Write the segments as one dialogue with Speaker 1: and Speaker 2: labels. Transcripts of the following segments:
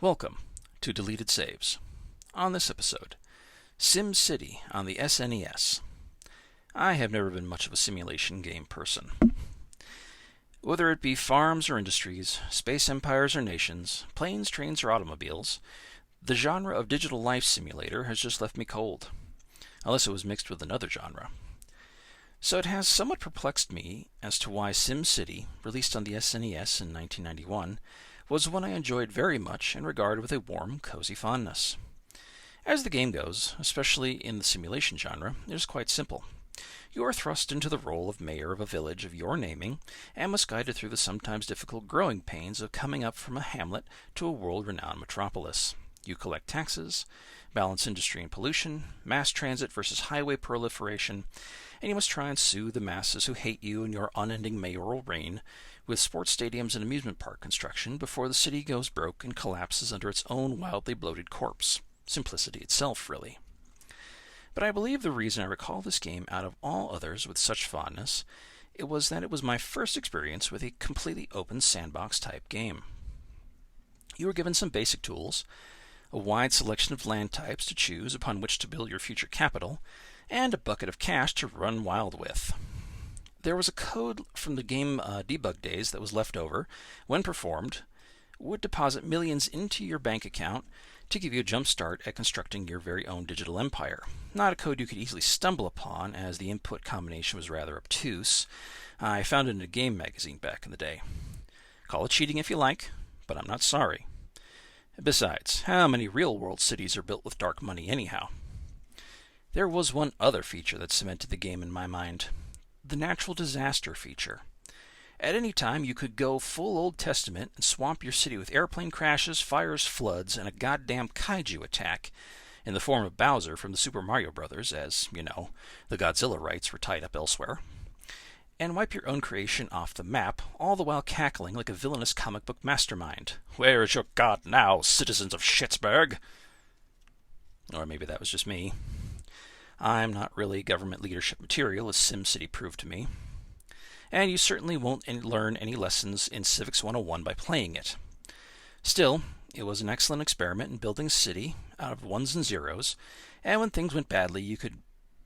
Speaker 1: Welcome to Deleted Saves. On this episode, SimCity on the SNES. I have never been much of a simulation game person. Whether it be farms or industries, space empires or nations, planes, trains or automobiles, the genre of digital life simulator has just left me cold, unless it was mixed with another genre. So it has somewhat perplexed me as to why SimCity, released on the SNES in 1991, was one I enjoyed very much and regard with a warm, cozy fondness. As the game goes, especially in the simulation genre, it is quite simple. You are thrust into the role of mayor of a village of your naming, and must guide it through the sometimes difficult growing pains of coming up from a hamlet to a world-renowned metropolis. You collect taxes, balance industry and pollution, mass transit versus highway proliferation, and you must try and soothe the masses who hate you and your unending mayoral reign with sports stadiums and amusement park construction before the city goes broke and collapses under its own wildly bloated corpse. Simplicity itself, really. But I believe the reason I recall this game out of all others with such fondness, it was that it was my first experience with a completely open sandbox type game. You were given some basic tools, a wide selection of land types to choose upon which to build your future capital, and a bucket of cash to run wild with. There was a code from the game debug days that was left over, when performed, would deposit millions into your bank account to give you a jump start at constructing your very own digital empire. Not a code you could easily stumble upon, as the input combination was rather obtuse. I found it in a game magazine back in the day. Call it cheating if you like, but I'm not sorry. Besides, how many real-world cities are built with dark money anyhow? There was one other feature that cemented the game in my mind. The natural disaster feature. At any time, you could go full Old Testament and swamp your city with airplane crashes, fires, floods, and a goddamn kaiju attack, in the form of Bowser from the Super Mario Brothers, as, you know, the Godzilla rights were tied up elsewhere, and wipe your own creation off the map, all the while cackling like a villainous comic book mastermind. Where is your god now, citizens of Schittsburg? Or maybe that was just me. I'm not really government leadership material, as SimCity proved to me. And you certainly won't learn any lessons in Civics 101 by playing it. Still, it was an excellent experiment in building a city out of ones and zeros, and when things went badly, you could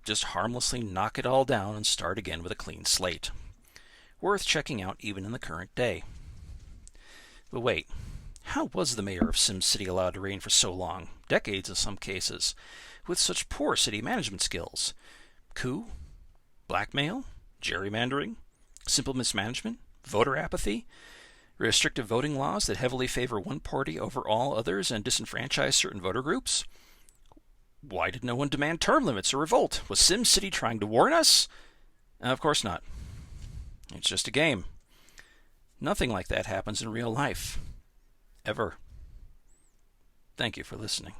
Speaker 1: just harmlessly knock it all down and start again with a clean slate. Worth checking out even in the current day. But wait, how was the mayor of SimCity allowed to reign for so long, decades in some cases, with such poor city management skills? Coup? Blackmail? Gerrymandering? Simple mismanagement? Voter apathy? Restrictive voting laws that heavily favor one party over all others and disenfranchise certain voter groups? Why did no one demand term limits or revolt? Was SimCity trying to warn us? Of course not. It's just a game. Nothing like that happens in real life. Ever. Thank you for listening.